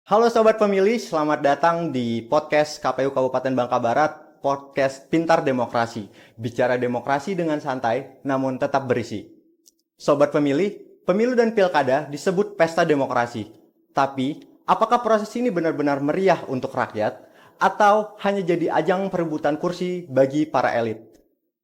Halo Sobat Pemilih, selamat datang di podcast KPU Kabupaten Bangka Barat, podcast Pintar Demokrasi. Bicara demokrasi dengan santai, namun tetap berisi. Sobat Pemilih, pemilu dan pilkada disebut pesta demokrasi. Tapi, apakah proses ini benar-benar meriah untuk rakyat? Atau hanya jadi ajang perebutan kursi bagi para elit?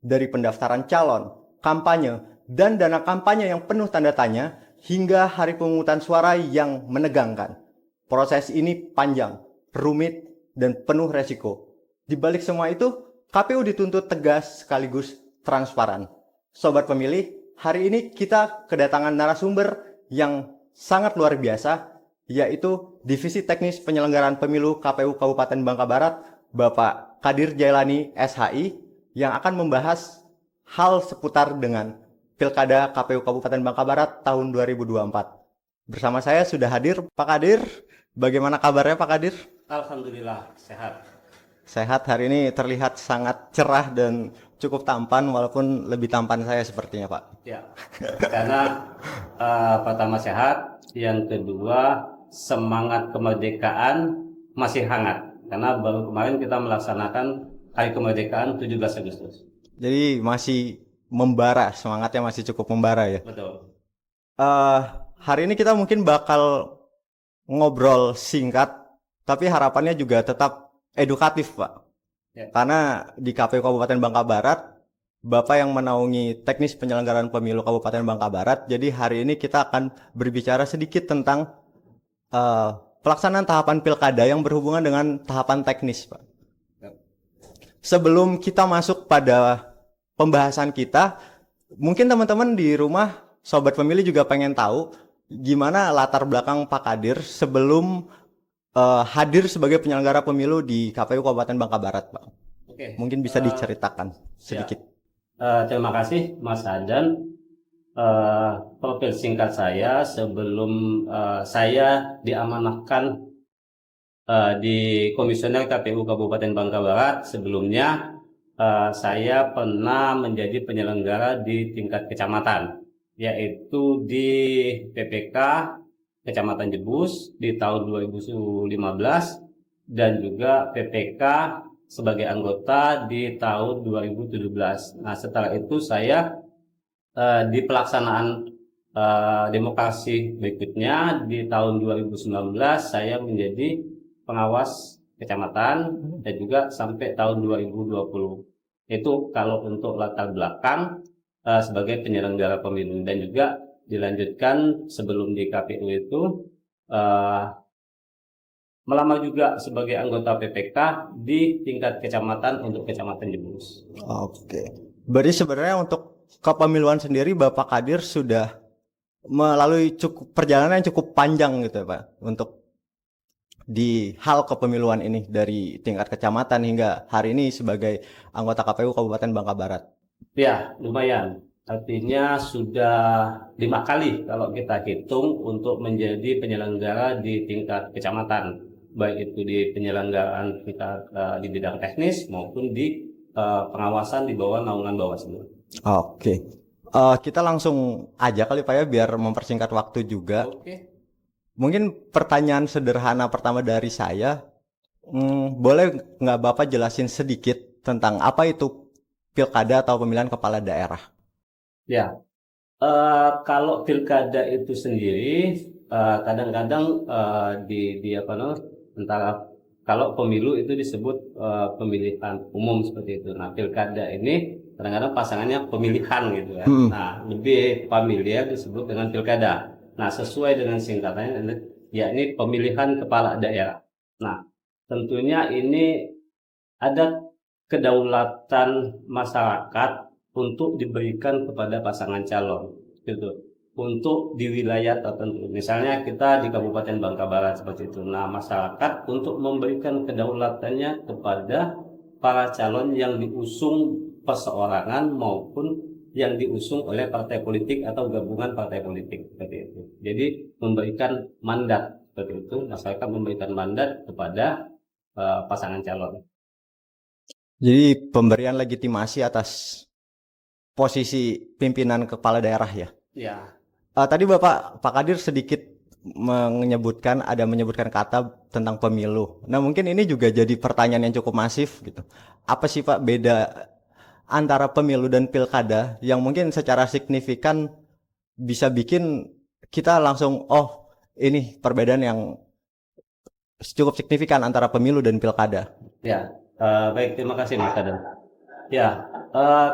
Dari pendaftaran calon, kampanye, dan dana kampanye yang penuh tanda tanya, hingga hari pemungutan suara yang menegangkan. Proses ini panjang, rumit, dan penuh resiko. Di balik semua itu, KPU dituntut tegas sekaligus transparan. Sobat Pemilih, hari ini kita kedatangan narasumber yang sangat luar biasa, yaitu Divisi Teknis Penyelenggaraan Pemilu KPU Kabupaten Bangka Barat, Bapak Kadir Jailani, SHI, yang akan membahas hal seputar dengan Pilkada KPU Kabupaten Bangka Barat tahun 2024. Bersama saya sudah hadir Pak Kadir. Bagaimana kabarnya Pak Kadir? Alhamdulillah, sehat. Sehat, hari ini terlihat sangat cerah dan cukup tampan, walaupun lebih tampan saya sepertinya Pak. Ya, karena pertama sehat, yang kedua semangat kemerdekaan masih hangat. Karena baru kemarin kita melaksanakan Hari Kemerdekaan 17 Agustus. Jadi masih membara, semangatnya masih cukup membara ya. Betul. Hari ini kita mungkin bakal ngobrol singkat, tapi harapannya juga tetap edukatif Pak. Ya. Karena di KPU Kabupaten Bangka Barat, Bapak yang menaungi teknis penyelenggaraan pemilu Kabupaten Bangka Barat. Jadi hari ini kita akan berbicara sedikit tentang pelaksanaan tahapan pilkada yang berhubungan dengan tahapan teknis Pak. Ya. Sebelum kita masuk pada pembahasan kita, mungkin teman-teman di rumah, Sobat Pemilih juga pengen tahu gimana latar belakang Pak Kadir sebelum hadir sebagai penyelenggara pemilu di KPU Kabupaten Bangka Barat, Pak. Oke. Mungkin bisa diceritakan sedikit. Terima kasih Mas Adan. Profil singkat saya sebelum saya diamanahkan di Komisioner KPU Kabupaten Bangka Barat. Sebelumnya saya pernah menjadi penyelenggara di tingkat kecamatan, yaitu di PPK Kecamatan Jebus di tahun 2015 dan juga PPK sebagai anggota di tahun 2017. Nah, setelah itu saya di pelaksanaan demokrasi berikutnya di tahun 2019 saya menjadi pengawas kecamatan dan juga sampai tahun 2020. Itu kalau untuk latar belakang sebagai penyelenggara pemilu, dan juga dilanjutkan sebelum di KPU itu melamar juga sebagai anggota PPK di tingkat kecamatan untuk Kecamatan Jebus. Oke. Berarti sebenarnya untuk kepemiluan sendiri Bapak Kadir sudah melalui perjalanan yang cukup panjang gitu ya Pak, untuk di hal kepemiluan ini dari tingkat kecamatan hingga hari ini sebagai anggota KPU Kabupaten Bangka Barat. Ya, lumayan. Artinya sudah 5 kali kalau kita hitung untuk menjadi penyelenggara di tingkat kecamatan, baik itu di penyelenggaraan tingkat di bidang teknis maupun di pengawasan di bawah naungan Bawaslu. Oke. Kita langsung aja kali Pak ya, biar mempersingkat waktu juga. Oke. Mungkin pertanyaan sederhana pertama dari saya, boleh nggak Bapak jelasin sedikit tentang apa itu pilkada atau pemilihan kepala daerah? Ya, kalau pilkada itu sendiri kadang-kadang di apa namanya, antara kalau pemilu itu disebut pemilihan umum seperti itu. Nah, pilkada ini kadang-kadang pasangannya pemilihan gitu ya. Nah, lebih familiar disebut dengan pilkada. Nah, sesuai dengan singkatannya, yakni pemilihan kepala daerah. Nah, tentunya ini ada kedaulatan masyarakat untuk diberikan kepada pasangan calon, gitu. Untuk di wilayah tertentu, misalnya kita di Kabupaten Bangka Barat seperti itu. Nah, masyarakat untuk memberikan kedaulatannya kepada para calon yang diusung perseorangan maupun yang diusung oleh partai politik atau gabungan partai politik seperti itu. Jadi memberikan mandat seperti itu. Masyarakat memberikan mandat kepada pasangan calon. Jadi pemberian legitimasi atas posisi pimpinan kepala daerah ya. Ya, Tadi Pak Kadir sedikit menyebutkan kata tentang pemilu. Nah, mungkin ini juga jadi pertanyaan yang cukup masif gitu. Apa sih Pak beda antara pemilu dan pilkada yang mungkin secara signifikan bisa bikin kita langsung ini perbedaan yang cukup signifikan antara pemilu dan pilkada. ya. Baik, terima kasih Mas Adam. Ya,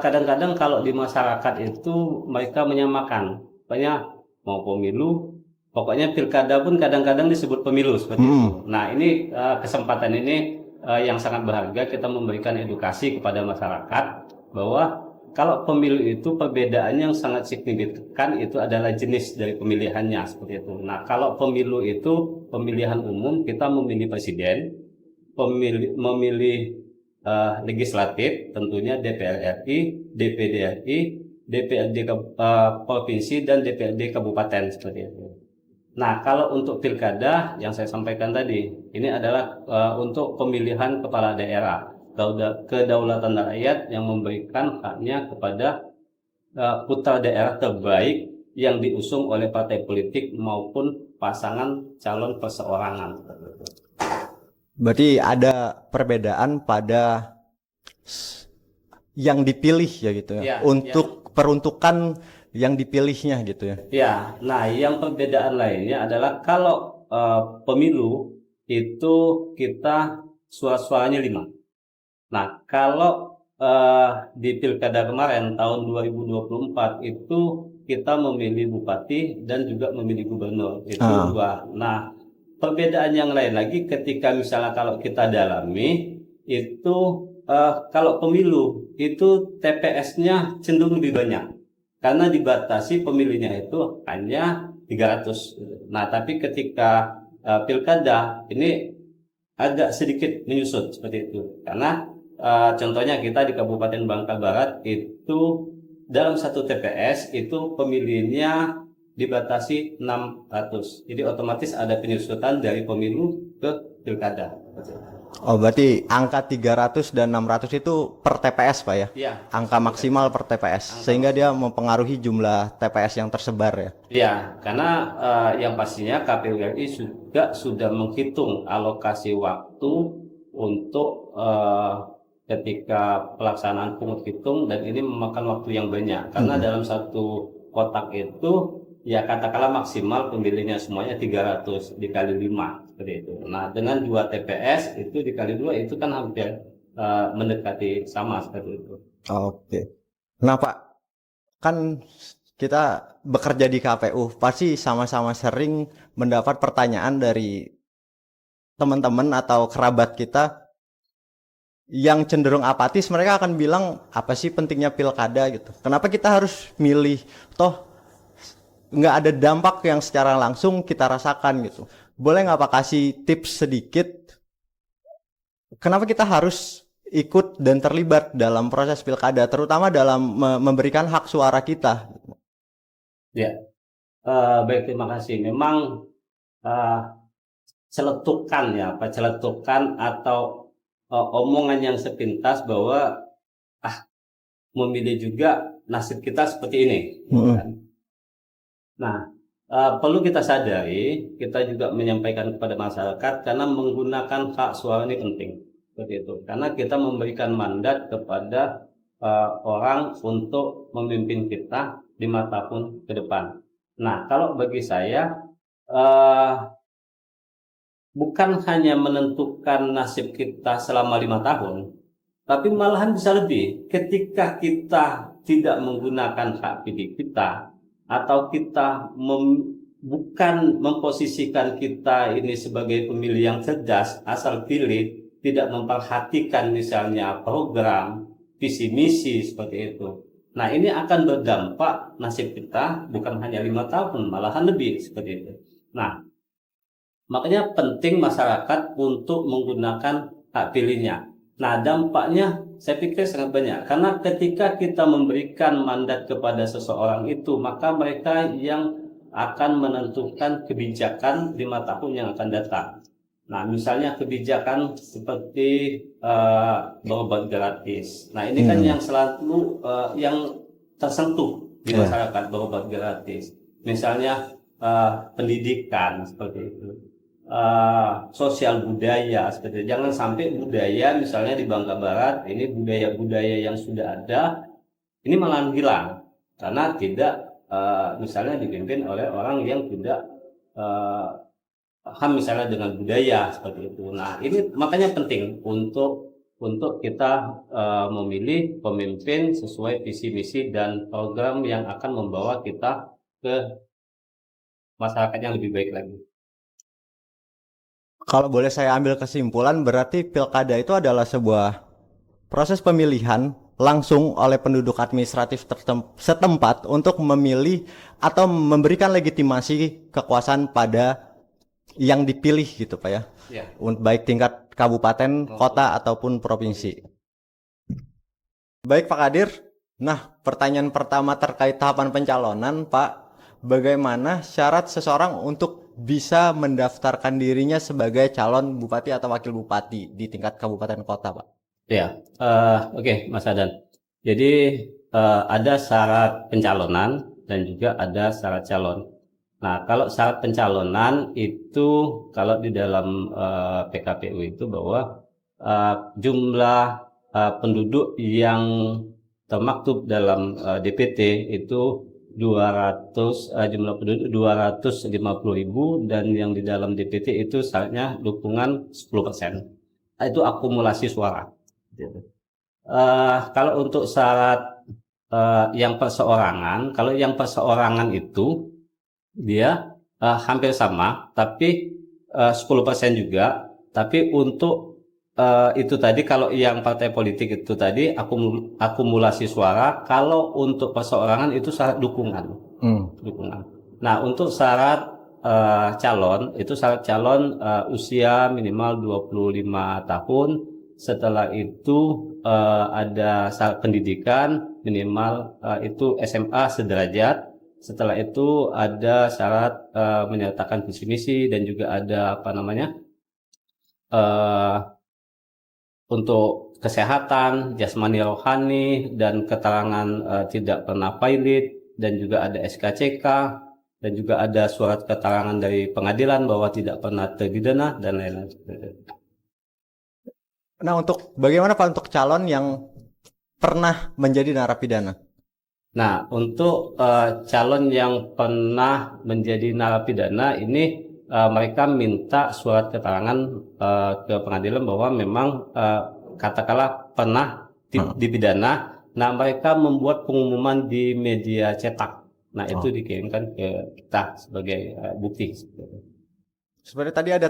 kadang-kadang kalau di masyarakat itu mereka menyamakan, pokoknya mau pemilu, pokoknya pilkada pun kadang-kadang disebut pemilu seperti itu. Nah, ini kesempatan ini yang sangat berharga, kita memberikan edukasi kepada masyarakat bahwa kalau pemilu itu perbedaan yang sangat signifikan itu adalah jenis dari pemilihannya seperti itu. Nah, kalau pemilu itu pemilihan umum, kita memilih presiden, memilih legislatif, tentunya DPR RI, DPD RI, DPRD provinsi dan DPRD kabupaten seperti itu. Nah, kalau untuk pilkada yang saya sampaikan tadi, ini adalah untuk pemilihan kepala daerah, kedaulatan rakyat yang memberikan haknya kepada putra daerah terbaik yang diusung oleh partai politik maupun pasangan calon perseorangan. Berarti ada perbedaan pada yang dipilih ya gitu ya. Ya, untuk peruntukan yang dipilihnya gitu ya. Ya, nah yang perbedaan lainnya adalah kalau pemilu itu kita suara-suaranya 5. Nah, kalau di pilkada kemarin tahun 2024 itu kita memilih bupati dan juga memilih gubernur itu 2. Nah, perbedaan yang lain lagi ketika misalnya kalau kita dalami itu kalau pemilu itu TPS-nya cenderung lebih banyak karena dibatasi pemilihnya itu hanya 300. Nah, tapi ketika pilkada ini agak sedikit menyusut seperti itu karena contohnya kita di Kabupaten Bangka Barat itu dalam satu TPS itu pemilihnya dibatasi 600. Jadi otomatis ada penyusutan dari pemilu ke pilkada. Oh, berarti angka 300 dan 600 itu per TPS, Pak ya? Iya. Angka maksimal per TPS. Sehingga dia mempengaruhi jumlah TPS yang tersebar ya? Iya, karena yang pastinya KPU RI juga sudah menghitung alokasi waktu untuk ketika pelaksanaan pungut hitung dan ini memakan waktu yang banyak. Karena dalam satu kotak itu ya katakanlah maksimal pemilihnya semuanya 300 dikali 5 seperti itu. Nah, dengan 2 TPS itu dikali 2 itu kan hampir mendekati sama seperti itu. Oke. Nah, Pak, kan kita bekerja di KPU pasti sama-sama sering mendapat pertanyaan dari teman-teman atau kerabat kita yang cenderung apatis. Mereka akan bilang, apa sih pentingnya pilkada gitu? Kenapa kita harus milih? Toh nggak ada dampak yang secara langsung kita rasakan gitu. Boleh nggak Pak kasih tips sedikit? Kenapa kita harus ikut dan terlibat dalam proses pilkada, terutama dalam memberikan hak suara kita? Ya, baik, terima kasih. Memang celetukan atau omongan yang sepintas bahwa memilih juga nasib kita seperti ini. Nah, perlu kita sadari, kita juga menyampaikan kepada masyarakat karena menggunakan hak suara ini penting. Seperti itu. Karena kita memberikan mandat kepada orang untuk memimpin kita 5 tahun ke depan. Nah, kalau bagi saya bukan hanya menentukan nasib kita selama 5 tahun, tapi malahan bisa lebih. Ketika kita tidak menggunakan hak pilih kita, atau kita bukan memposisikan kita ini sebagai pemilih yang cerdas, asal pilih, tidak memperhatikan misalnya program, visi misi seperti itu. Nah, ini akan berdampak nasib kita bukan hanya 5 tahun, malahan lebih seperti itu. Nah, makanya penting masyarakat untuk menggunakan hak pilihnya. Nah, dampaknya saya pikir sangat banyak. Karena ketika kita memberikan mandat kepada seseorang itu, maka mereka yang akan menentukan kebijakan 5 tahun yang akan datang. Nah, misalnya kebijakan seperti berobat gratis. Nah, ini kan yang selalu yang tersentuh di masyarakat, berobat gratis. Misalnya pendidikan seperti itu. Sosial budaya seperti itu. Jangan sampai budaya misalnya di Bangka Barat ini budaya-budaya yang sudah ada ini malah hilang karena tidak misalnya dipimpin oleh orang yang tidak paham misalnya dengan budaya seperti itu. Nah, ini makanya penting untuk kita memilih pemimpin sesuai visi misi dan program yang akan membawa kita ke masyarakat yang lebih baik lagi. Kalau boleh saya ambil kesimpulan, berarti pilkada itu adalah sebuah proses pemilihan langsung oleh penduduk administratif setempat untuk memilih atau memberikan legitimasi kekuasaan pada yang dipilih gitu Pak ya. Ya. Baik tingkat kabupaten, kota ataupun provinsi. Baik Pak Kadir. Nah, pertanyaan pertama terkait tahapan pencalonan, Pak. Bagaimana syarat seseorang untuk bisa mendaftarkan dirinya sebagai calon bupati atau wakil bupati di tingkat kabupaten kota, Pak? Ya, oke, Mas Adan. Jadi ada syarat pencalonan dan juga ada syarat calon. Nah, kalau syarat pencalonan itu kalau di dalam PKPU itu bahwa jumlah penduduk yang termaktub dalam DPT itu 200 jumlah penduduk 250.000 dan yang di dalam DPT itu syaratnya dukungan 10%. Itu akumulasi suara. Kalau untuk syarat yang perseorangan, kalau yang perseorangan itu dia hampir sama, tapi 10% juga. Tapi untuk itu tadi kalau yang partai politik itu tadi akumulasi suara, kalau untuk perseorangan itu syarat dukungan. Dukungan. Nah, untuk syarat calon itu syarat calon usia minimal 25 tahun. Setelah itu ada syarat pendidikan minimal itu SMA sederajat. Setelah itu ada syarat menyatakan visi misi dan juga ada apa namanya untuk kesehatan, jasmani rohani, dan keterangan tidak pernah pilot, dan juga ada SKCK, dan juga ada surat keterangan dari pengadilan bahwa tidak pernah terpidana, dan lain-lain. Nah, untuk bagaimana Pak untuk calon yang pernah menjadi narapidana? Nah, untuk calon yang pernah menjadi narapidana ini mereka minta surat keterangan ke pengadilan bahwa memang katakanlah pernah dipidana. Nah, mereka membuat pengumuman di media cetak. Nah, itu dikirimkan ke kita sebagai bukti. Sebenarnya tadi ada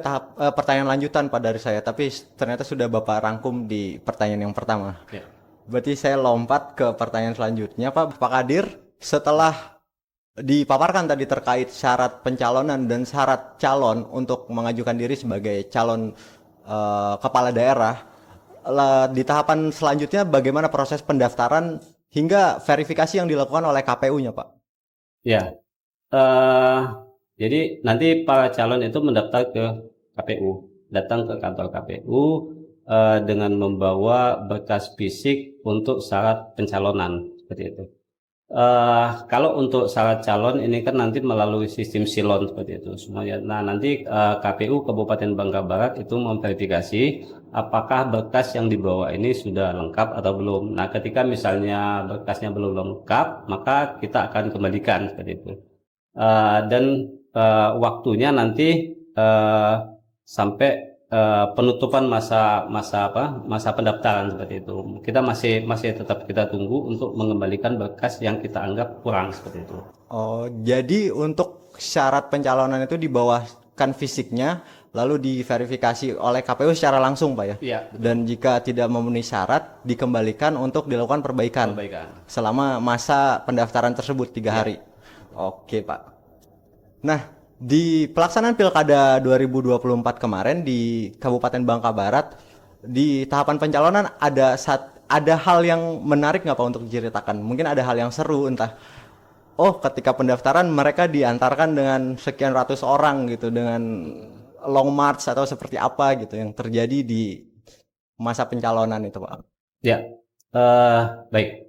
pertanyaan lanjutan Pak dari saya, tapi ternyata sudah Bapak rangkum di pertanyaan yang pertama. Ya. Berarti saya lompat ke pertanyaan selanjutnya, Pak Kadir. Setelah dipaparkan tadi terkait syarat pencalonan dan syarat calon untuk mengajukan diri sebagai calon kepala daerah, di tahapan selanjutnya bagaimana proses pendaftaran hingga verifikasi yang dilakukan oleh KPU-nya, Pak? Ya, jadi nanti para calon itu mendaftar ke KPU, datang ke kantor KPU dengan membawa berkas fisik untuk syarat pencalonan seperti itu. Kalau untuk syarat calon ini kan nanti melalui sistem silon seperti itu semuanya. Nah, nanti KPU Kabupaten Bangka Barat itu memverifikasi apakah berkas yang dibawa ini sudah lengkap atau belum. Nah, ketika misalnya berkasnya belum lengkap, maka kita akan kembalikan seperti itu. Dan waktunya nanti sampai penutupan masa pendaftaran seperti itu. Kita masih tetap kita tunggu untuk mengembalikan berkas yang kita anggap kurang seperti itu. Oh, jadi untuk syarat pencalonan itu dibawakan fisiknya lalu diverifikasi oleh KPU secara langsung, Pak ya? Iya. Dan jika tidak memenuhi syarat dikembalikan untuk dilakukan perbaikan. Selama masa pendaftaran tersebut 3 hari. Oke, Pak. Nah, di pelaksanaan Pilkada 2024 kemarin di Kabupaten Bangka Barat, di tahapan pencalonan ada hal yang menarik nggak Pak untuk diceritakan? Mungkin ada hal yang seru, entah oh ketika pendaftaran mereka diantarkan dengan sekian ratus orang gitu, dengan long march atau seperti apa gitu yang terjadi di masa pencalonan itu Pak. Ya, baik.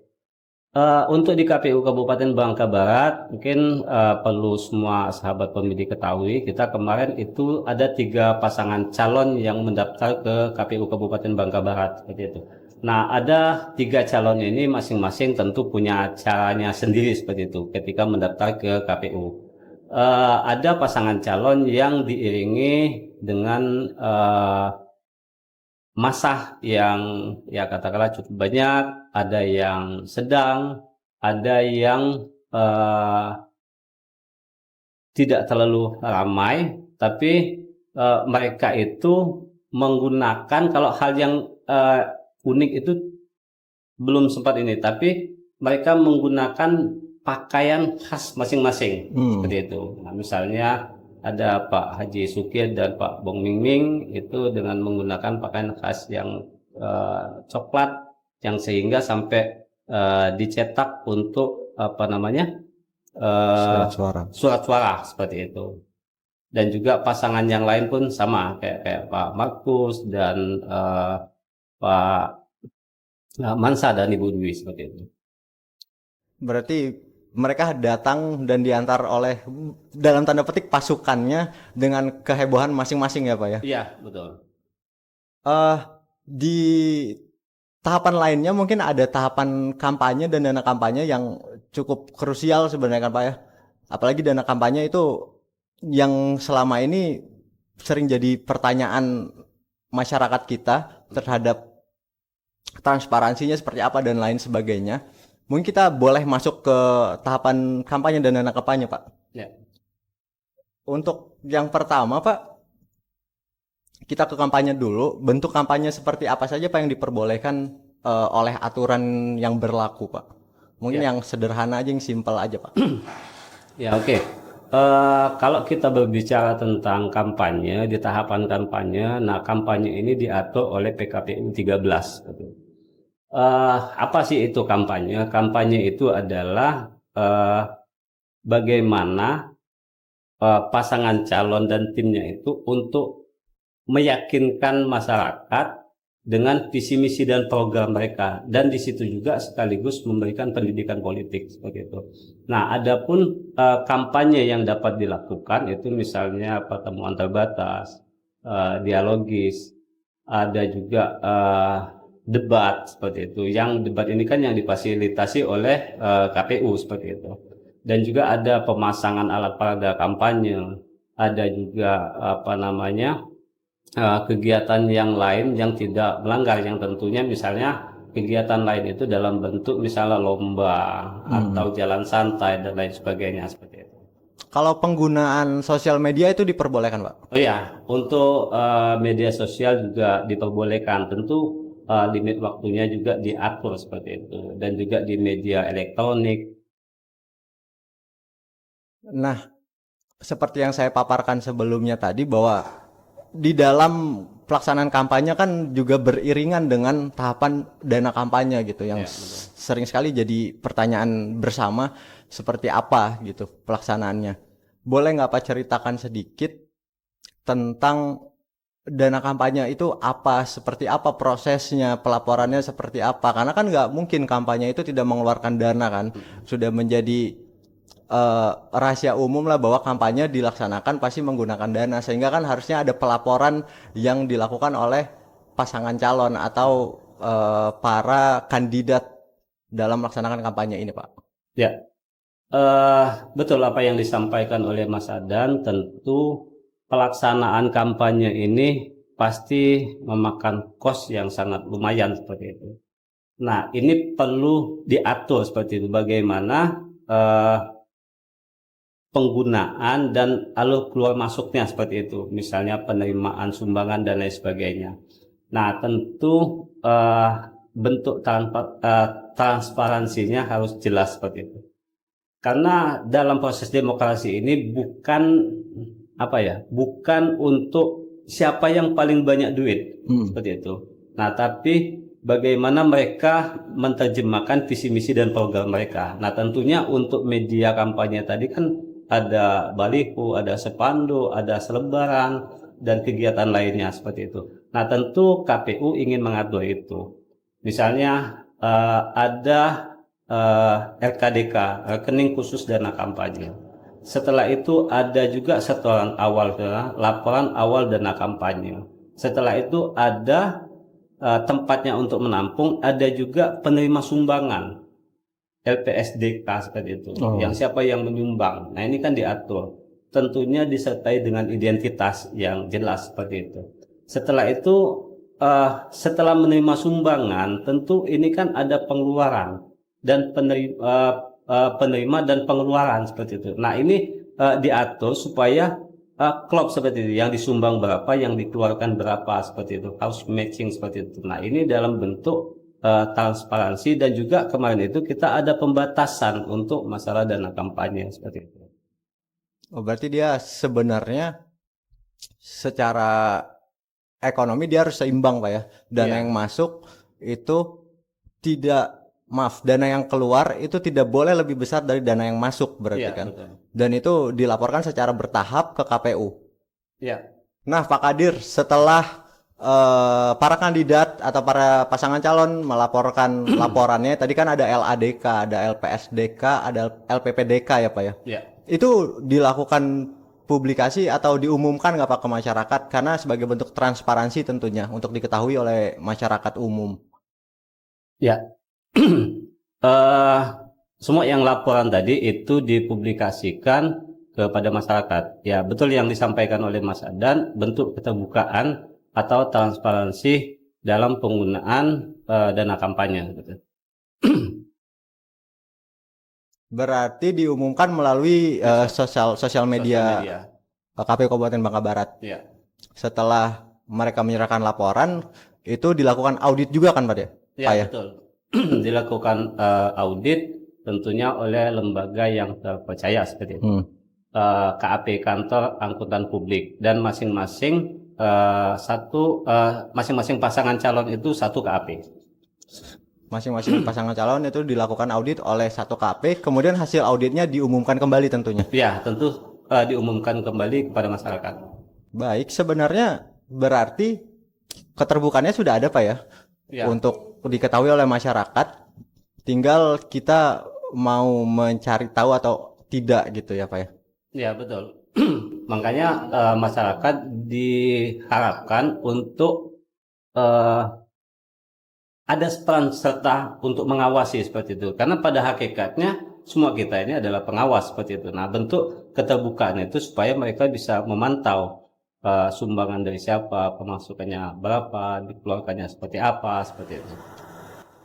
Untuk di KPU Kabupaten Bangka Barat, mungkin perlu semua sahabat pemilih ketahui, kita kemarin itu ada 3 pasangan calon yang mendaftar ke KPU Kabupaten Bangka Barat, seperti itu. Nah, ada 3 calonnya ini masing-masing tentu punya caranya sendiri seperti itu ketika mendaftar ke KPU. Ada pasangan calon yang diiringi dengan masa yang ya katakanlah cukup banyak, ada yang sedang, ada yang tidak terlalu ramai, tapi mereka itu menggunakan, kalau hal yang unik itu belum sempat ini, tapi mereka menggunakan pakaian khas masing-masing seperti itu. Nah, misalnya ada Pak Haji Sukir dan Pak Bong Mingming itu dengan menggunakan pakaian khas yang coklat, yang sehingga sampai dicetak untuk apa namanya surat suara seperti itu. Dan juga pasangan yang lain pun sama kayak Pak Markus dan Pak Mansa dan Ibu Dwi seperti itu. Berarti mereka datang dan diantar oleh dalam tanda petik pasukannya dengan kehebohan masing-masing ya Pak ya? Iya, betul. Di tahapan lainnya mungkin ada tahapan kampanye dan dana kampanye yang cukup krusial sebenarnya kan Pak ya? Apalagi dana kampanye itu yang selama ini sering jadi pertanyaan masyarakat kita terhadap transparansinya seperti apa dan lain sebagainya. Mungkin kita boleh masuk ke tahapan kampanye dan dana kampanye, Pak. Ya. Untuk yang pertama, Pak, kita ke kampanye dulu. Bentuk kampanye seperti apa saja, Pak, yang diperbolehkan oleh aturan yang berlaku, Pak? Mungkin yang sederhana aja, yang simpel aja, Pak. Ya, oke. Kalau kita berbicara tentang kampanye, di tahapan kampanye, nah kampanye ini diatur oleh PKPU 13. Apa sih itu kampanye? Kampanye itu adalah bagaimana pasangan calon dan timnya itu untuk meyakinkan masyarakat dengan visi misi dan program mereka, dan di situ juga sekaligus memberikan pendidikan politik seperti itu. Nah, adapun kampanye yang dapat dilakukan itu misalnya pertemuan terbatas, dialogis, ada juga debat seperti itu. Yang debat ini kan yang difasilitasi oleh KPU seperti itu. Dan juga ada pemasangan alat peraga kampanye, ada juga apa namanya kegiatan yang lain yang tidak melanggar, yang tentunya misalnya kegiatan lain itu dalam bentuk misalnya lomba atau jalan santai dan lain sebagainya seperti itu. Kalau penggunaan sosial media itu diperbolehkan, Pak? Oh ya, untuk media sosial juga diperbolehkan. Tentu limit waktunya juga diatur seperti itu, dan juga di media elektronik. Nah, seperti yang saya paparkan sebelumnya tadi, bahwa di dalam pelaksanaan kampanye kan juga beriringan dengan tahapan dana kampanye gitu, yang sering sekali jadi pertanyaan bersama seperti apa gitu pelaksanaannya. Boleh nggak Pak ceritakan sedikit tentang dana kampanye itu apa, seperti apa prosesnya, pelaporannya seperti apa? Karena kan nggak mungkin kampanye itu tidak mengeluarkan dana kan, sudah menjadi rahasia umum lah bahwa kampanye dilaksanakan pasti menggunakan dana, sehingga kan harusnya ada pelaporan yang dilakukan oleh pasangan calon atau para kandidat dalam melaksanakan kampanye ini, Pak. Ya, betul apa yang disampaikan oleh Mas Adan. Tentu pelaksanaan kampanye ini pasti memakan kos yang sangat lumayan seperti itu. Nah, ini perlu diatur seperti itu, bagaimana penggunaan dan alur keluar masuknya seperti itu, misalnya penerimaan sumbangan dan lain sebagainya. Nah, tentu bentuk transparansinya harus jelas seperti itu, karena dalam proses demokrasi ini bukan untuk siapa yang paling banyak duit seperti itu. Nah, tapi bagaimana mereka menerjemahkan visi misi dan program mereka. Nah, tentunya untuk media kampanye tadi kan ada baliho, ada spanduk, ada selebaran dan kegiatan lainnya seperti itu. Nah, tentu KPU ingin mengatur itu. Misalnya ada RKDK, rekening khusus dana kampanye. Setelah itu ada juga setoran awal, laporan awal dana kampanye. Setelah itu ada tempatnya untuk menampung, ada juga penerima sumbangan LPSDK seperti itu. Yang siapa yang menyumbang. Nah, ini kan diatur. Tentunya disertai dengan identitas yang jelas seperti itu. Setelah itu setelah menerima sumbangan, tentu ini kan ada pengeluaran dan penerima dan pengeluaran seperti itu. Nah, ini diatur supaya klop seperti itu, yang disumbang berapa, yang dikeluarkan berapa seperti itu, harus matching seperti itu. Nah, ini dalam bentuk transparansi, dan juga kemarin itu kita ada pembatasan untuk masalah dana kampanye seperti itu. Oh, berarti dia sebenarnya secara ekonomi dia harus seimbang, Pak ya. Dana yang masuk itu dana yang keluar itu tidak boleh lebih besar dari dana yang masuk berarti kan. Betul. Dan itu dilaporkan secara bertahap ke KPU. Iya. Nah, Pak Kadir, setelah para kandidat atau para pasangan calon melaporkan laporannya, tadi kan ada LADK, ada LPSDK, ada LPPDK ya Pak ya? Iya. Itu dilakukan publikasi atau diumumkan nggak Pak ke masyarakat? Karena sebagai bentuk transparansi tentunya untuk diketahui oleh masyarakat umum. Ya, semua yang laporan tadi itu dipublikasikan kepada masyarakat. Ya, betul yang disampaikan oleh Mas Adan, bentuk keterbukaan atau transparansi dalam penggunaan dana kampanye. Berarti diumumkan melalui sosial media KPU Kabupaten Bangka Barat. Ya. Setelah mereka menyerahkan laporan, itu dilakukan audit juga kan Pak ya? Ya, betul. Dilakukan audit tentunya oleh lembaga yang terpercaya seperti itu. KAP, Kantor Angkutan Publik, dan masing-masing masing-masing pasangan calon itu satu KAP. Masing-masing pasangan calon itu dilakukan audit oleh satu KAP, kemudian hasil auditnya diumumkan kembali tentunya. Ya, tentu diumumkan kembali kepada masyarakat. Baik, sebenarnya berarti keterbukaannya sudah ada Pak ya? Ya. Untuk diketahui oleh masyarakat, tinggal kita mau mencari tahu atau tidak gitu ya Pak ya? Ya, betul. Makanya masyarakat diharapkan untuk ada peran serta untuk mengawasi seperti itu. Karena pada hakikatnya semua kita ini adalah pengawas seperti itu. Nah, bentuk keterbukaan itu supaya mereka bisa memantau sumbangan dari siapa, pemasukannya berapa, dikeluarkannya seperti apa, seperti itu.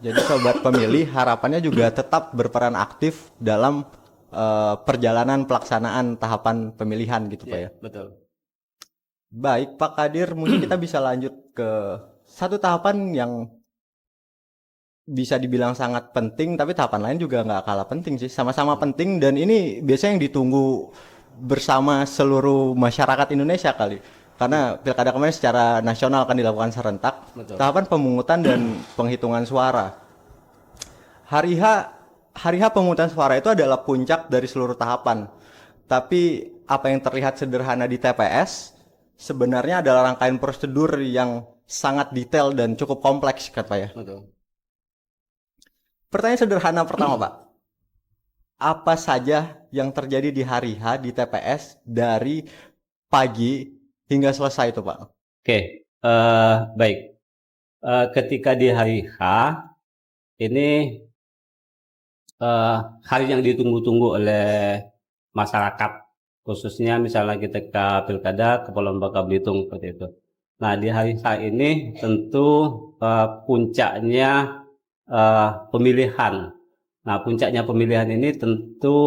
Jadi sobat pemilih harapannya juga tetap berperan aktif dalam perjalanan pelaksanaan tahapan pemilihan gitu Pak ya. Betul. Baik Pak Kadir, mungkin kita bisa lanjut ke satu tahapan yang bisa dibilang sangat penting, tapi tahapan lain juga nggak kalah penting sih, sama-sama penting, dan ini biasanya yang ditunggu bersama seluruh masyarakat Indonesia kali, karena pilkada kemarin secara nasional akan dilakukan serentak. Betul. Tahapan pemungutan dan penghitungan suara. Hari H pemungutan suara itu adalah puncak dari seluruh tahapan, tapi apa yang terlihat sederhana di TPS sebenarnya adalah rangkaian prosedur yang sangat detail dan cukup kompleks kata ya. Betul. Pertanyaan sederhana pertama Pak, apa saja yang terjadi di hari H di TPS dari pagi hingga selesai itu Pak? Oke, baik. Ketika di hari H ini hari yang ditunggu-tunggu oleh masyarakat, khususnya misalnya kita ke pilkada Kepulauan Bangka Belitung seperti itu. Nah, di hari H ini tentu puncaknya pemilihan. Nah, puncaknya pemilihan ini tentu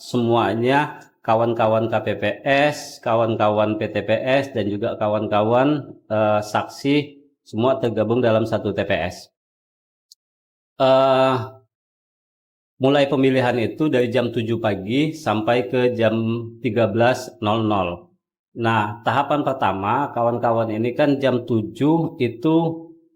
semuanya kawan-kawan KPPS, kawan-kawan PTPS, dan juga kawan-kawan saksi semua tergabung dalam satu TPS. Mulai pemilihan itu dari jam 7 pagi sampai ke jam 13.00. Nah, tahapan pertama kawan-kawan ini kan jam 7 itu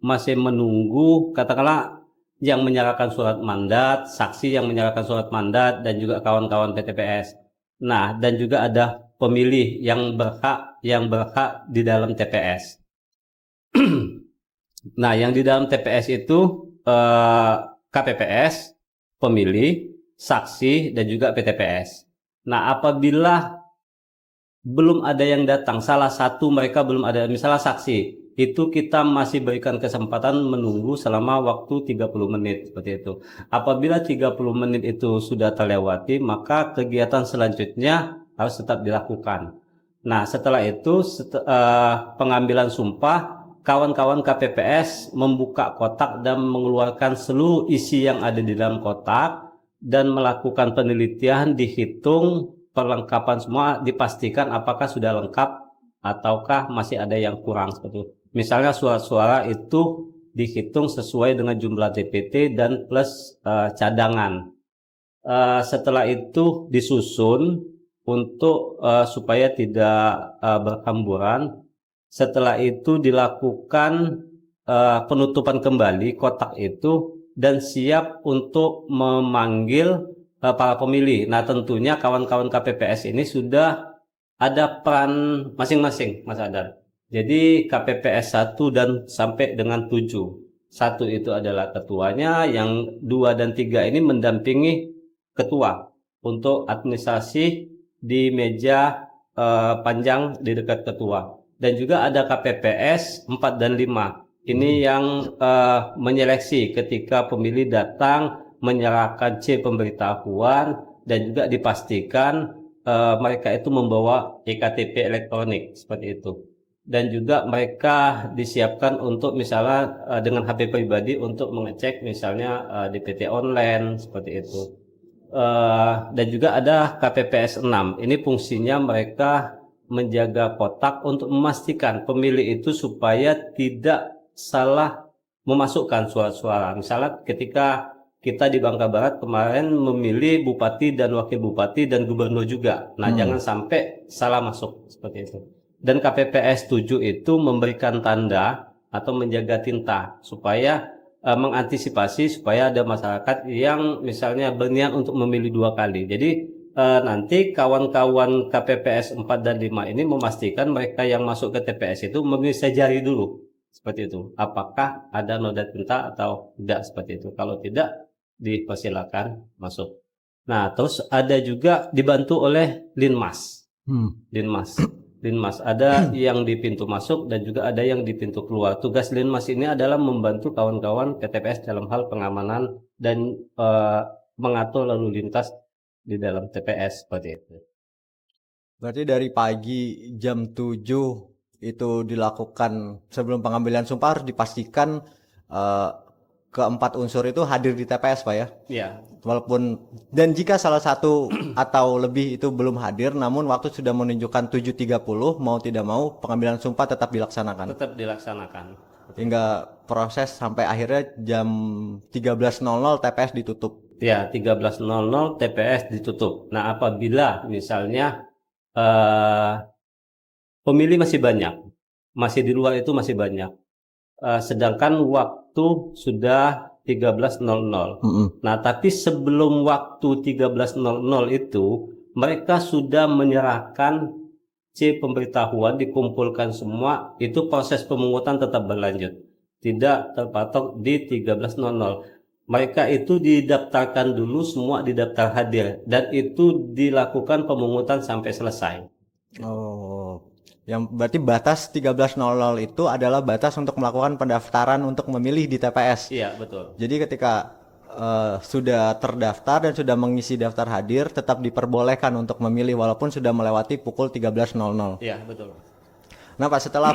masih menunggu katakanlah yang menyerahkan surat mandat, saksi yang menyerahkan surat mandat, dan juga kawan-kawan PTPS. Nah, dan juga ada pemilih yang berhak di dalam TPS. Nah, yang di dalam TPS itu KPPS, pemilih, saksi, dan juga PTPS. Nah, apabila belum ada yang datang, salah satu mereka belum ada, misalnya saksi, itu kita masih berikan kesempatan menunggu selama waktu 30 menit, seperti itu. Apabila 30 menit itu sudah terlewati, maka kegiatan selanjutnya harus tetap dilakukan. Nah, setelah itu pengambilan sumpah, kawan-kawan KPPS membuka kotak dan mengeluarkan seluruh isi yang ada di dalam kotak dan melakukan penelitian, dihitung perlengkapan semua, dipastikan apakah sudah lengkap ataukah masih ada yang kurang seperti itu. Misalnya suara-suara itu dihitung sesuai dengan jumlah DPT dan plus cadangan. Setelah itu disusun untuk supaya tidak berhamburan. Setelah itu dilakukan penutupan kembali kotak itu dan siap untuk memanggil para pemilih. Nah, tentunya kawan-kawan KPPS ini sudah ada peran masing-masing, Mas Adar. Jadi KPPS 1 dan sampai dengan 7. 1 itu adalah ketuanya, yang 2 dan 3 ini mendampingi ketua untuk administrasi di meja panjang di dekat ketua. Dan juga ada KPPS 4 dan 5. Ini yang menyeleksi ketika pemilih datang, menyerahkan C pemberitahuan, dan juga dipastikan mereka itu membawa ektp elektronik, seperti itu. Dan juga mereka disiapkan untuk misalnya dengan HP pribadi untuk mengecek misalnya DPT online, seperti itu. Dan juga ada KPPS 6. Ini fungsinya mereka menjaga kotak untuk memastikan pemilih itu supaya tidak salah memasukkan suara-suara. Misalnya ketika kita di Bangka Barat kemarin memilih bupati dan wakil bupati dan gubernur juga. Nah, jangan sampai salah masuk, seperti itu. Dan KPPS 7 itu memberikan tanda atau menjaga tinta supaya mengantisipasi supaya ada masyarakat yang misalnya berniat untuk memilih 2 kali. Jadi nanti kawan-kawan KPPS 4 dan 5 ini memastikan mereka yang masuk ke TPS itu memeriksa jari dulu, seperti itu. Apakah ada noda tinta atau tidak, seperti itu. Kalau tidak, dipersilakan masuk. Nah, terus ada juga dibantu oleh Linmas. Linmas ada yang di pintu masuk dan juga ada yang di pintu keluar. Tugas Linmas ini adalah membantu kawan-kawan TPS dalam hal pengamanan dan mengatur lalu lintas di dalam TPS, seperti itu. Berarti dari pagi jam 7 itu dilakukan sebelum pengambilan sumpah, harus dipastikan keempat unsur itu hadir di TPS, Pak ya? Iya. Walaupun, dan jika salah satu atau lebih itu belum hadir, namun waktu sudah menunjukkan 7.30, mau tidak mau pengambilan sumpah tetap dilaksanakan. Tetap dilaksanakan. Hingga proses sampai akhirnya jam 13.00 TPS ditutup. Ya, 13.00 TPS ditutup. Nah, apabila misalnya pemilih masih banyak, masih di luar itu masih banyak, sedangkan waktu sudah 13.00. Nah, tapi sebelum waktu 13.00 itu mereka sudah menyerahkan C pemberitahuan, dikumpulkan semua, itu proses pemungutan tetap berlanjut, tidak terpatok di 13.00. Mereka itu didaftarkan dulu, semua didaftar hadir, dan itu dilakukan pemungutan sampai selesai. Oh, yang berarti batas 13.00 itu adalah batas untuk melakukan pendaftaran untuk memilih di TPS. Iya, betul. Jadi ketika sudah terdaftar dan sudah mengisi daftar hadir, tetap diperbolehkan untuk memilih walaupun sudah melewati pukul 13.00. Iya, betul. Nah, Pak, setelah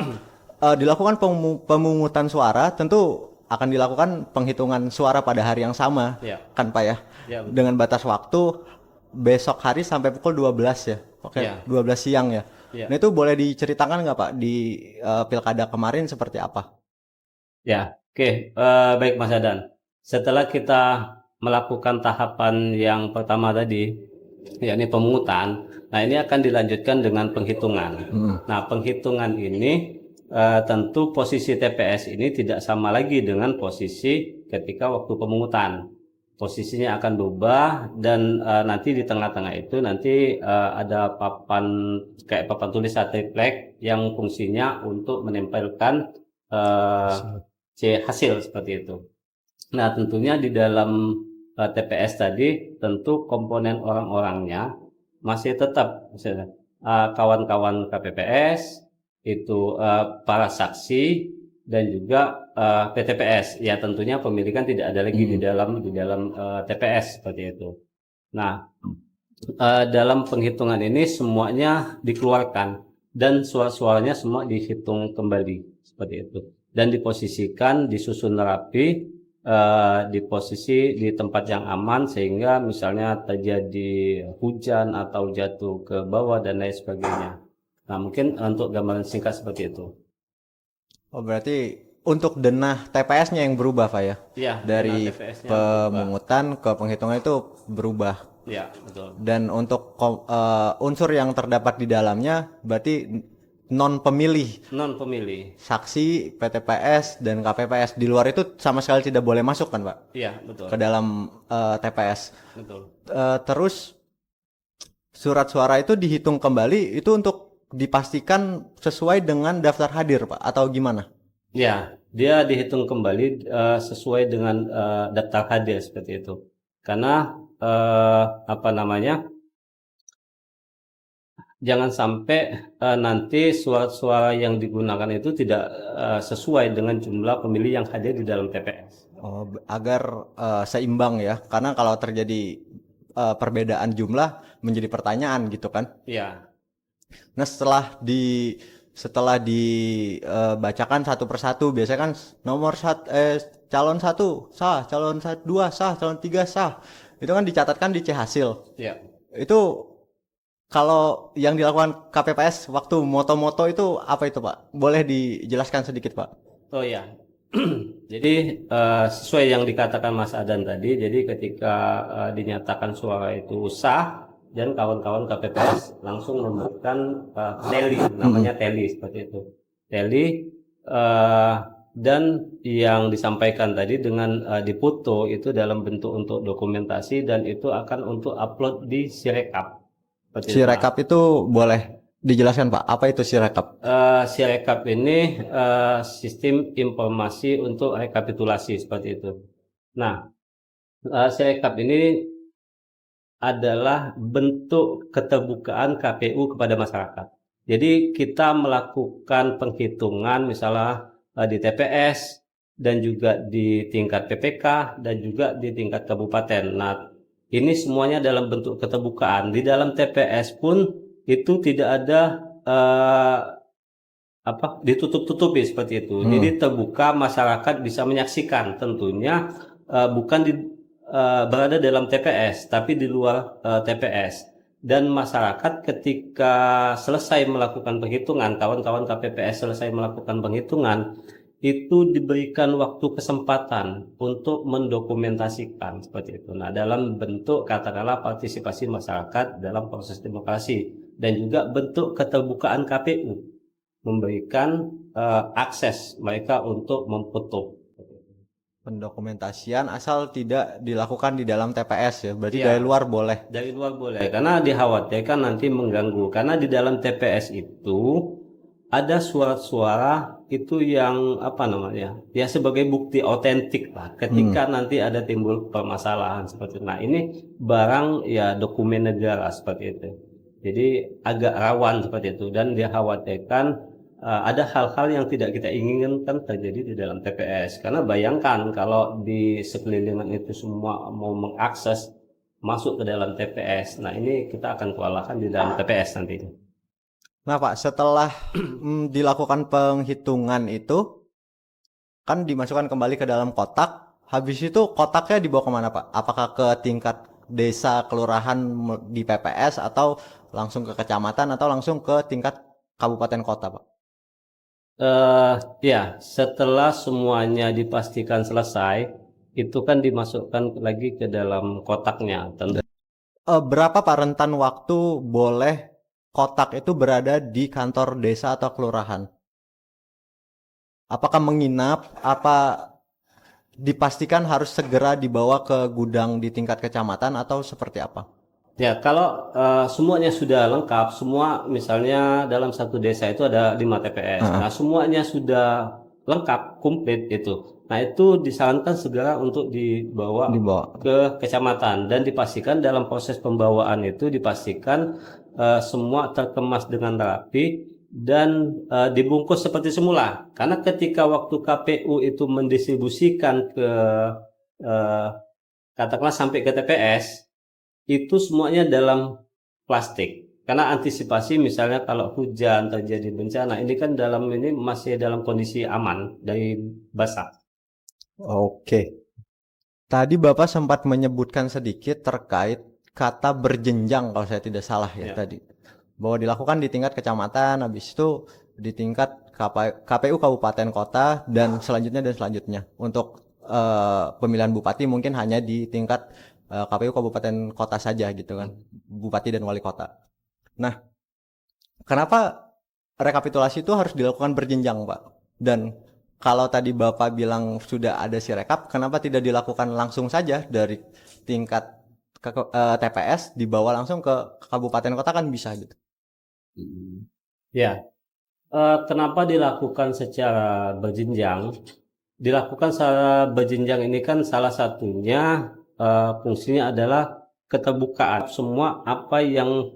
dilakukan pemungutan suara, tentu akan dilakukan penghitungan suara pada hari yang sama, kan Pak ya? Ya, dengan batas waktu besok hari sampai pukul 12 ya, oke, 12 siang ya. Nah, itu boleh diceritakan nggak Pak di pilkada kemarin seperti apa? Ya, oke. Baik Mas Adan. Setelah kita melakukan tahapan yang pertama tadi, yakni pemungutan, nah ini akan dilanjutkan dengan penghitungan. Nah, penghitungan ini tentu posisi TPS ini tidak sama lagi dengan posisi ketika waktu pemungutan. Posisinya akan berubah dan nanti di tengah-tengah itu nanti ada kayak papan tulis triplek yang fungsinya untuk menempelkan hasil seperti itu. Nah, tentunya di dalam TPS tadi tentu komponen orang-orangnya masih tetap misalnya kawan-kawan KPPS itu para saksi dan juga PTPS. Ya tentunya pemilikan tidak ada lagi di dalam TPS seperti itu. Nah, dalam penghitungan ini semuanya dikeluarkan dan suara-suaranya semua dihitung kembali seperti itu dan diposisikan, disusun rapi di posisi di tempat yang aman sehingga misalnya terjadi hujan atau jatuh ke bawah dan lain sebagainya. Nah, mungkin untuk gambaran singkat seperti itu. Oh, berarti untuk denah TPS-nya yang berubah, Pak ya? Iya, Dari TPS-nya pemungutan ke penghitungan itu berubah. Iya, betul. Dan untuk unsur yang terdapat di dalamnya berarti non pemilih, saksi, PTPS dan KPPS di luar itu sama sekali tidak boleh masuk kan, Pak? Iya, betul. Ke dalam TPS. Betul. Terus surat suara itu dihitung kembali itu untuk dipastikan sesuai dengan daftar hadir, Pak, atau gimana? Ya, dia dihitung kembali sesuai dengan daftar hadir seperti itu. Karena jangan sampai nanti suara-suara yang digunakan itu tidak sesuai dengan jumlah pemilih yang hadir di dalam TPS. Oh, agar seimbang ya, karena kalau terjadi perbedaan jumlah menjadi pertanyaan gitu kan? Iya. Nah, setelah dibacakan satu persatu, biasanya kan calon 1 sah, calon 2 sah, calon 3 sah. Itu kan dicatatkan di C hasil. Iya. Itu kalau yang dilakukan KPPS waktu moto-moto itu apa itu, Pak? Boleh dijelaskan sedikit, Pak? Oh ya. Jadi sesuai yang dikatakan Mas Adan tadi, jadi ketika dinyatakan suara itu sah, dan kawan-kawan KPPS langsung memberikan tally, namanya tally seperti itu. Tally dan yang disampaikan tadi dengan dipoto itu dalam bentuk untuk dokumentasi dan itu akan untuk upload di Sirekap. Sirekap itu boleh dijelaskan, Pak? Apa itu Sirekap? Sirekap ini sistem informasi untuk rekapitulasi seperti itu. Nah, Sirekap ini adalah bentuk keterbukaan KPU kepada masyarakat. Jadi kita melakukan penghitungan misalnya di TPS dan juga di tingkat PPK dan juga di tingkat kabupaten. Nah, ini semuanya dalam bentuk keterbukaan. Di dalam TPS pun itu tidak ada ditutup-tutupi seperti itu. Jadi terbuka, masyarakat bisa menyaksikan. Tentunya bukan berada dalam TPS, tapi di luar TPS. Dan masyarakat ketika selesai melakukan penghitungan, kawan-kawan KPPS selesai melakukan penghitungan, itu diberikan waktu kesempatan untuk mendokumentasikan seperti itu. Nah, dalam bentuk katakanlah partisipasi masyarakat dalam proses demokrasi dan juga bentuk keterbukaan KPU memberikan akses mereka untuk memfoto. Pendokumentasian asal tidak dilakukan di dalam TPS ya, berarti ya, dari luar boleh. Dari luar boleh, karena dikhawatirkan nanti mengganggu. Karena di dalam TPS itu ada suara-suara itu yang ya sebagai bukti otentik lah. Ketika nanti ada timbul permasalahan seperti itu. Nah, ini barang ya dokumen negara seperti itu. Jadi agak rawan seperti itu dan dikhawatirkan ada hal-hal yang tidak kita inginkan terjadi di dalam TPS. Karena bayangkan kalau di sekelilingan itu semua mau mengakses masuk ke dalam TPS. Nah, ini kita akan kewalahan di dalam TPS nantinya. Nah, Pak, setelah dilakukan penghitungan itu kan dimasukkan kembali ke dalam kotak. Habis itu kotaknya dibawa kemana, Pak? Apakah ke tingkat desa, kelurahan di PPS atau langsung ke kecamatan atau langsung ke tingkat kabupaten kota, Pak? Ya, setelah semuanya dipastikan selesai, itu kan dimasukkan lagi ke dalam kotaknya. Berapa Pak rentan waktu boleh kotak itu berada di kantor desa atau kelurahan? Apakah menginap? Apa dipastikan harus segera dibawa ke gudang di tingkat kecamatan atau seperti apa? Ya, kalau semuanya sudah lengkap, semua misalnya dalam satu desa itu ada 5 TPS. Heeh. Nah, semuanya sudah lengkap, komplit itu. Nah, itu disarankan segera untuk dibawa Dibawa. ke kecamatan dan dipastikan dalam proses pembawaan itu dipastikan semua terkemas dengan rapi dan dibungkus seperti semula. Karena ketika waktu KPU itu mendistribusikan ke eh, katakanlah sampai ke TPS itu semuanya dalam plastik. Karena antisipasi misalnya kalau hujan terjadi bencana, ini kan dalam ini masih dalam kondisi aman dari basah. Oke. Tadi Bapak sempat menyebutkan sedikit terkait kata berjenjang kalau saya tidak salah ya Ya, tadi. Bahwa dilakukan di tingkat kecamatan, habis itu di tingkat KPU kabupaten kota dan selanjutnya. Untuk pemilihan bupati mungkin hanya di tingkat KPU kabupaten kota saja gitu kan. Bupati dan wali kota. Nah, kenapa rekapitulasi itu harus dilakukan berjenjang, Pak? Dan kalau tadi Bapak bilang sudah ada sirekap, kenapa tidak dilakukan langsung saja dari tingkat TPS dibawa langsung ke kabupaten kota kan bisa gitu. mm, ya. Kenapa dilakukan secara berjenjang? Dilakukan secara berjenjang ini kan salah satunya fungsinya adalah keterbukaan semua apa yang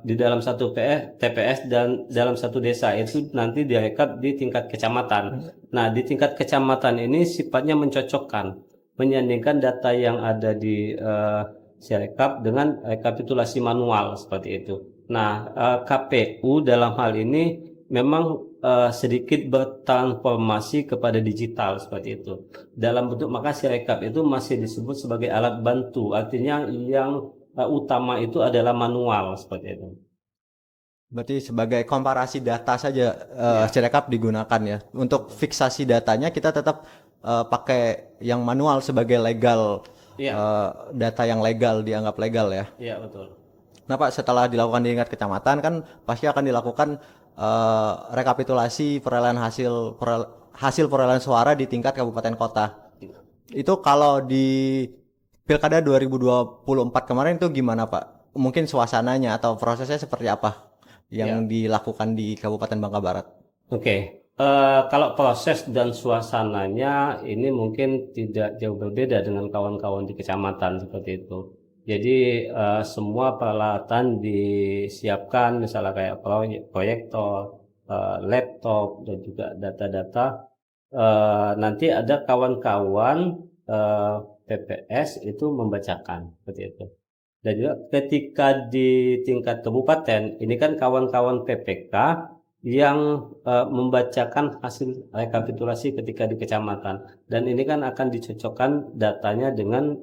di dalam satu TPS dan dalam satu desa itu nanti direkap di tingkat kecamatan. Nah, di tingkat kecamatan ini sifatnya mencocokkan, menyandingkan data yang ada di Sirekap dengan rekapitulasi manual seperti itu. Nah, KPU dalam hal ini memang sedikit bertransformasi kepada digital seperti itu. Dalam bentuk maka Sirekap itu masih disebut sebagai alat bantu, artinya yang utama itu adalah manual seperti itu. Berarti sebagai komparasi data saja Ya, sirekap digunakan ya. Untuk fiksasi datanya kita tetap pakai yang manual sebagai legal iya, data yang legal dianggap legal ya. iya betul. Nah Pak, setelah dilakukan di tingkat kecamatan kan pasti akan dilakukan rekapitulasi hasil perolehan suara di tingkat kabupaten kota. Itu kalau di Pilkada 2024 kemarin itu gimana Pak? Mungkin suasananya atau prosesnya seperti apa yang Ya, dilakukan di Kabupaten Bangka Barat? oke. Kalau proses dan suasananya ini mungkin tidak jauh berbeda dengan kawan-kawan di kecamatan seperti itu. Jadi semua peralatan disiapkan, misalnya kayak proyektor, laptop, dan juga data-data. Nanti ada kawan-kawan eh, PPS itu membacakan seperti itu. Dan juga ketika di tingkat kabupaten, ini kan kawan-kawan PPK yang membacakan hasil rekapitulasi ketika di kecamatan. Dan ini kan akan dicocokkan datanya dengan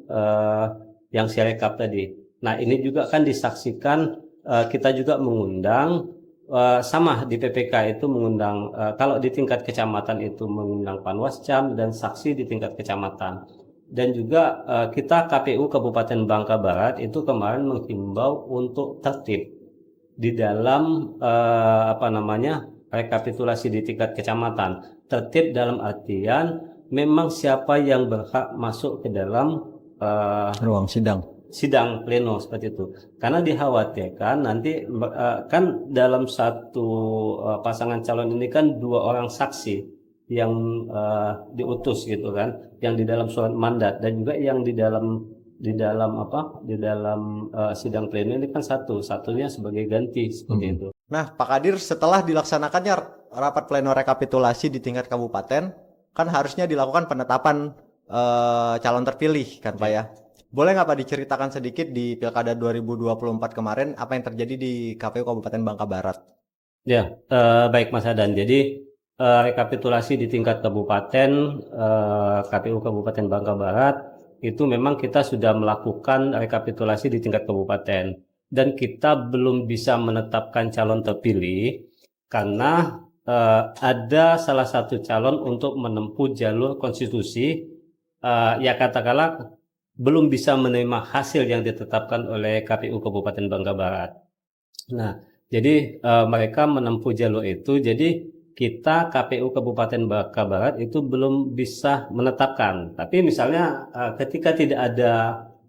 yang Sirekap tadi. Nah, ini juga kan disaksikan, kita juga mengundang, sama di PPK itu mengundang, kalau di tingkat kecamatan itu mengundang Panwascam dan saksi di tingkat kecamatan. Dan juga kita KPU Kabupaten Bangka Barat itu kemarin menghimbau untuk tertib di dalam apa namanya rekapitulasi di tingkat kecamatan. Tertib dalam artian memang siapa yang berhak masuk ke dalam Ruang sidang. sidang pleno seperti itu. Karena dikhawatirkan nanti kan dalam satu pasangan calon ini kan dua orang saksi yang diutus gitu kan, yang di dalam surat mandat dan juga yang di dalam apa di dalam sidang pleno ini kan satunya sebagai ganti seperti itu. Nah, Pak Kadir, setelah dilaksanakannya rapat pleno rekapitulasi di tingkat kabupaten, kan harusnya dilakukan penetapan calon terpilih, kan Pak ya? Boleh nggak Pak diceritakan sedikit di Pilkada 2024 kemarin apa yang terjadi di KPU Kabupaten Bangka Barat? Ya, baik Mas Adan. Jadi rekapitulasi di tingkat kabupaten, KPU Kabupaten Bangka Barat itu memang kita sudah melakukan rekapitulasi di tingkat kabupaten dan kita belum bisa menetapkan calon terpilih karena ada salah satu calon untuk menempuh jalur konstitusi, ya katakanlah belum bisa menerima hasil yang ditetapkan oleh KPU Kabupaten Bangka Barat. Nah, jadi mereka menempuh jalur itu. Jadi kita KPU Kabupaten Bangka Barat itu belum bisa menetapkan. Tapi misalnya ketika tidak ada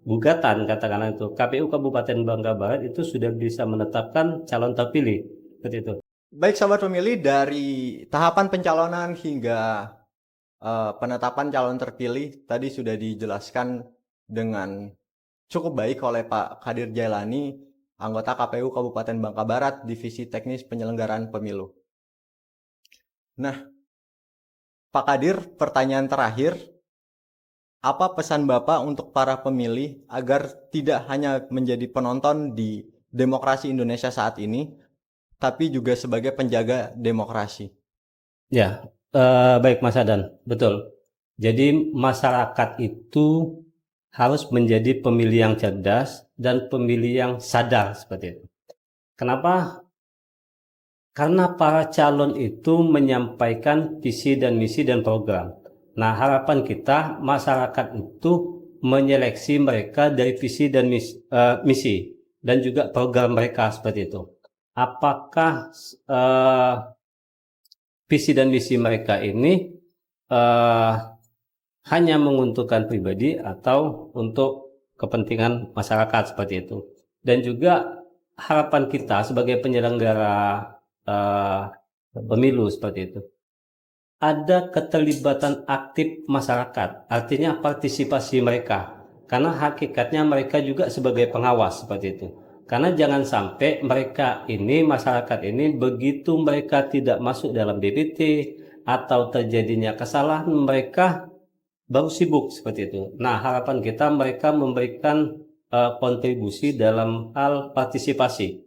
gugatan, katakanlah itu, KPU Kabupaten Bangka Barat itu sudah bisa menetapkan calon terpilih. Seperti itu. Baik sobat pemilih, dari tahapan pencalonan hingga penetapan calon terpilih tadi sudah dijelaskan dengan cukup baik oleh Pak Kadir Jailani, anggota KPU Kabupaten Bangka Barat, Divisi Teknis Penyelenggaraan Pemilu. Nah, Pak Kadir, pertanyaan terakhir, apa pesan Bapak untuk para pemilih agar tidak hanya menjadi penonton di demokrasi Indonesia saat ini, tapi juga sebagai penjaga demokrasi? Ya, baik Mas Adan, betul. Jadi masyarakat itu harus menjadi pemilih yang cerdas dan pemilih yang sadar seperti itu. Kenapa? Karena para calon itu menyampaikan visi dan misi dan program. Nah, harapan kita masyarakat itu menyeleksi mereka dari visi dan misi dan juga program mereka seperti itu. Apakah visi dan misi mereka ini hanya menguntungkan pribadi atau untuk kepentingan masyarakat seperti itu. Dan juga harapan kita sebagai penyelenggara pemilu seperti itu, ada keterlibatan aktif masyarakat, artinya partisipasi mereka, karena hakikatnya mereka juga sebagai pengawas seperti itu. Karena jangan sampai mereka ini, masyarakat ini, begitu mereka tidak masuk dalam DPT atau terjadinya kesalahan, mereka baru sibuk seperti itu. Nah, harapan kita mereka memberikan kontribusi dalam hal partisipasi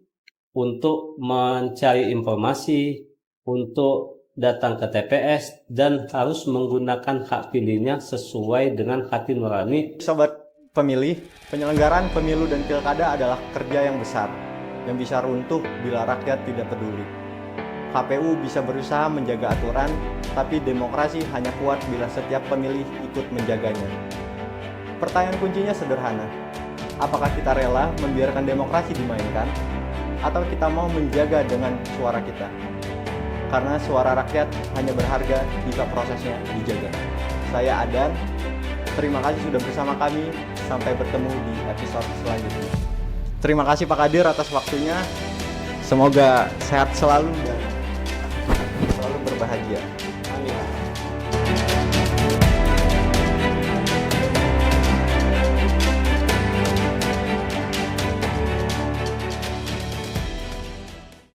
untuk mencari informasi, untuk datang ke TPS, dan harus menggunakan hak pilihnya sesuai dengan hati nurani. Sobat pemilih, penyelenggaraan pemilu dan pilkada adalah kerja yang besar, yang bisa runtuh bila rakyat tidak peduli. KPU bisa berusaha menjaga aturan, tapi demokrasi hanya kuat bila setiap pemilih ikut menjaganya. Pertanyaan kuncinya sederhana, apakah kita rela membiarkan demokrasi dimainkan, atau kita mau menjaga dengan suara kita? Karena suara rakyat hanya berharga jika prosesnya dijaga. Saya Adan, terima kasih sudah bersama kami, sampai bertemu di episode selanjutnya. Terima kasih Pak Kadir atas waktunya, semoga sehat selalu dan selalu berbahagia.